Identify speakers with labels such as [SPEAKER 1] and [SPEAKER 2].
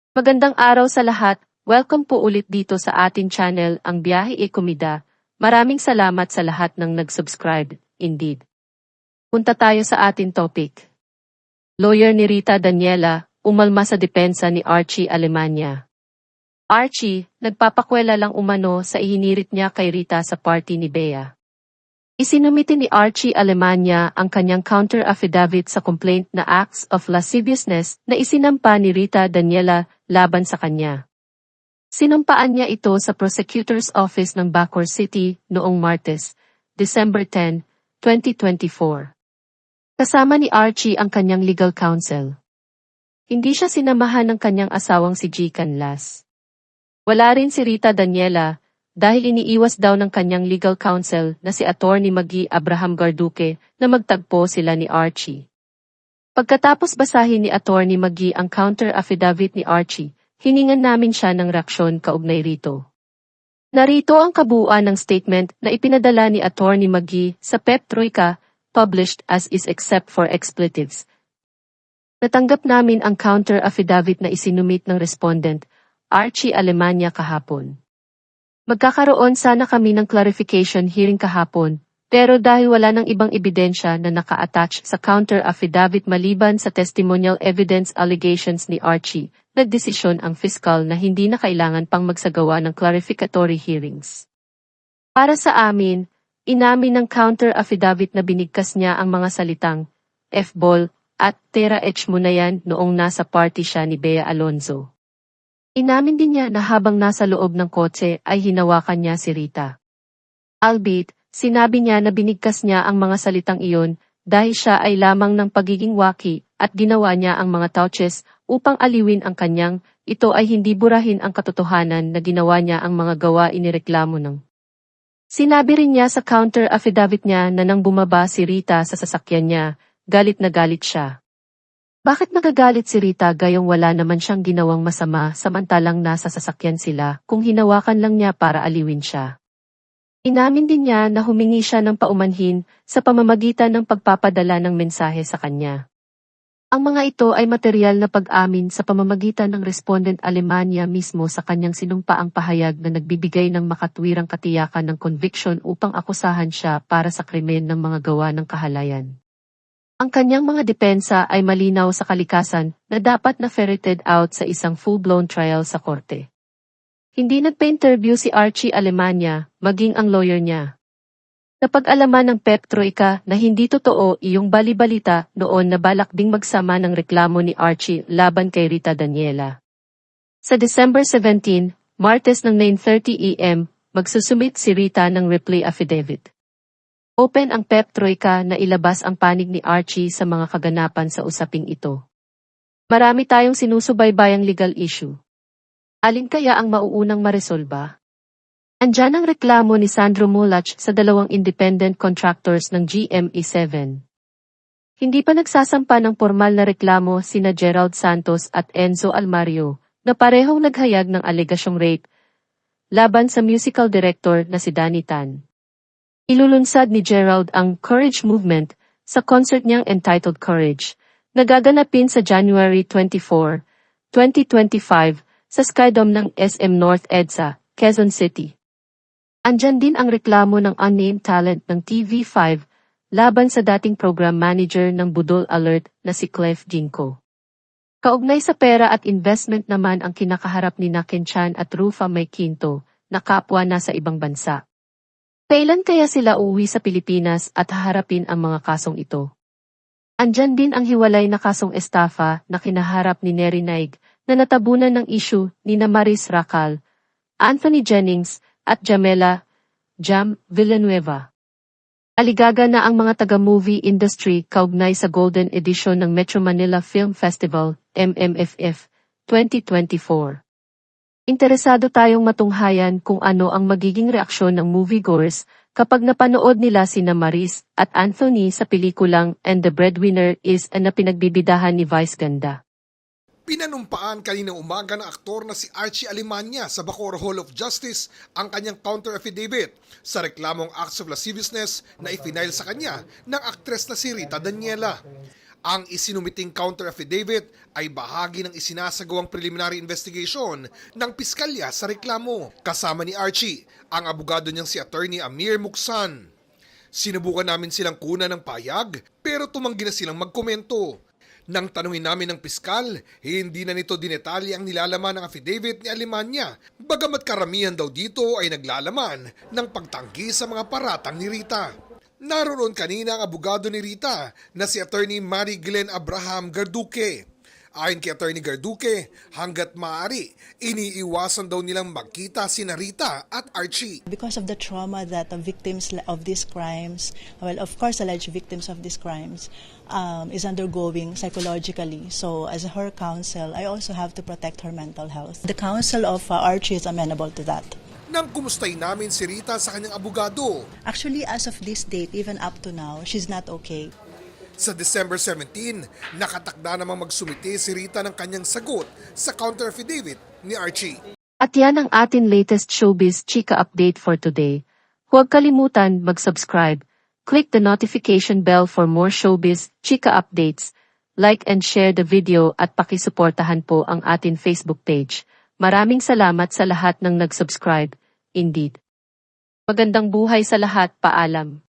[SPEAKER 1] Magandang araw sa lahat. Welcome po ulit dito sa ating channel, Ang Biyahe e Komida. Maraming salamat sa lahat ng nag-subscribe. Indeed. Punta tayo sa ating topic. Lawyer ni Rita Daniela, umalma sa depensa ni Archie Alemania. Archie, nagpapakwela lang umano sa ihinirit niya kay Rita sa party ni Bea. Isinumite ni Archie Alemania ang kanyang counter-affidavit sa complaint na acts of lasciviousness na isinampa ni Rita Daniela laban sa kanya. Sinumpaan niya ito sa Prosecutor's Office ng Bacoor City noong Martes, December 10, 2024. Kasama ni Archie ang kanyang legal counsel. Hindi siya sinamahan ng kanyang asawang si G. Canlas. Wala rin si Rita Daniela, dahil iniiwas daw ng kanyang legal counsel na si Attorney Maggie Abraham Garduque na magtagpo sila ni Archie. Pagkatapos basahin ni Attorney Maggie ang counter-affidavit ni Archie, hiningan namin siya ng reaksyon kaugnay rito. Narito ang kabuuan ng statement na ipinadala ni Attorney Maggie sa PEP Troika, published as is except for expletives. Natanggap namin ang counter-affidavit na isinumit ng respondent, Archie Alemania kahapon. Magkakaroon sana kami ng clarification hearing kahapon, pero dahil wala ng ibang ebidensya na naka-attach sa counter-affidavit maliban sa testimonial evidence allegations ni Archie, nagdesisyon ang fiscal na hindi na kailangan pang magsagawa ng clarificatory hearings. Para sa amin, inamin ng counter-affidavit na binigkas niya ang mga salitang, F-ball, at Tera H mo na yan noong nasa party siya ni Bea Alonzo. Inamin din niya na habang nasa loob ng kotse ay hinawakan niya si Rita. Albeit, sinabi niya na binigkas niya ang mga salitang iyon dahil siya ay lamang ng pagiging waki at ginawa niya ang mga touches upang aliwin ang kanyang, ito ay hindi burahin ang katotohanan na ginawa niya ang mga gawa inireklamo ng. Sinabi rin niya sa counter-affidavit niya na nang bumaba si Rita sa sasakyan niya, galit na galit siya. Bakit nagagalit si Rita gayong wala naman siyang ginawang masama samantalang nasa sasakyan sila kung hinawakan lang niya para aliwin siya? Inamin din niya na humingi siya ng paumanhin sa pamamagitan ng pagpapadala ng mensahe sa kanya. Ang mga ito ay material na pag-amin sa pamamagitan ng respondent Alemania mismo sa kanyang sinumpaang pahayag na nagbibigay ng makatwirang katiyakan ng conviction upang akusahan siya para sa krimen ng mga gawa ng kahalayan. Ang kanyang mga depensa ay malinaw sa kalikasan na dapat na ferreted out sa isang full-blown trial sa korte. Hindi nagpa-interview si Archie Alemania, maging ang lawyer niya. Napag-alaman ng PEP Troika na hindi totoo iyong bali-balita noon na balak ding magsama ng reklamo ni Archie laban kay Rita Daniela. Sa December 17, Martes ng 9:30 AM, magsusumit si Rita ng reply affidavit. Open ang PEP Troika na ilabas ang panig ni Archie sa mga kaganapan sa usaping ito. Marami tayong sinusubaybayang legal issue. Alin kaya ang mauunang maresolba? Andyan ang reklamo ni Sandro Mulach sa dalawang independent contractors ng GME7. Hindi pa nagsasampa ng formal na reklamo sina Gerald Santos at Enzo Almario, na parehong naghayag ng alegasyong rape, laban sa musical director na si Danny Tan. Ilulunsad ni Gerald ang Courage Movement sa concert niyang entitled Courage, na gaganapin sa January 24, 2025 sa Skydome ng SM North EDSA, Quezon City. Andyan din ang reklamo ng unnamed talent ng TV5 laban sa dating program manager ng Budol Alert na si Clef Jinko. Kaugnay sa pera at investment naman ang kinakaharap ni Ken Chan at Rufa May Quinto, na kapwa nasa ibang bansa. Kailan kaya sila uuwi sa Pilipinas at haharapin ang mga kasong ito? Andyan din ang hiwalay na kasong estafa na kinaharap ni Neri Naig na natabunan ng issue ni Maris Racal, Anthony Jennings at Jamela Jam Villanueva. Aligaga na ang mga taga-movie industry kaugnay sa Golden Edition ng Metro Manila Film Festival, MMFF, 2024. Interesado tayong matunghayan kung ano ang magiging reaksyon ng moviegoers kapag napanood nila sina Maris at Anthony sa pelikulang And the Breadwinner is na pinagbibidahan ni Vice Ganda.
[SPEAKER 2] Pinanumpaan kaninang umaga ng aktor na si Archie Alemania sa Bacoor Hall of Justice ang kanyang counter-affidavit sa reklamong acts of lasciviousness na ifinail sa kanya ng aktres na si Rita Daniela. Ang isinumiting counter affidavit ay bahagi ng isinasagawang preliminary investigation ng piskalya sa reklamo. Kasama ni Archie, ang abogado niyang si Attorney Amir Muksan. Sinubukan namin silang kunan ng payag pero tumanggi na silang magkomento. Nang tanungin namin ng piskal, hindi na nito dinetalye ang nilalaman ng affidavit ni Alemania, bagamat karamihan daw dito ay naglalaman ng pagtanggi sa mga paratang ni Rita. Naroon kanina ang abogado ni Rita na si Attorney Mary Glenn Abraham Garduque. Ayon kay Attorney Garduque, hanggat maaari, iniiwasan daw nilang magkita sina Rita at Archie.
[SPEAKER 3] Because of the trauma that the victims of these crimes, well, of course, alleged victims of these crimes, is undergoing psychologically. So, as her counsel, I also have to protect her mental health. The counsel of Archie is amenable to that.
[SPEAKER 2] Nang kumustay namin si Rita sa kanyang abogado.
[SPEAKER 3] Actually, as of this date, even up to now, she's not okay.
[SPEAKER 2] Sa December 17, nakatakda namang magsumite si Rita ng kanyang sagot sa counter affidavit ni Archie.
[SPEAKER 1] At yan ang atin latest showbiz chika update for today. Huwag kalimutan mag-subscribe, click the notification bell for more showbiz chika updates, like and share the video at pakisuportahan po ang atin Facebook page. Maraming salamat sa lahat ng nag-subscribe. Indeed. Magandang buhay sa lahat, paalam.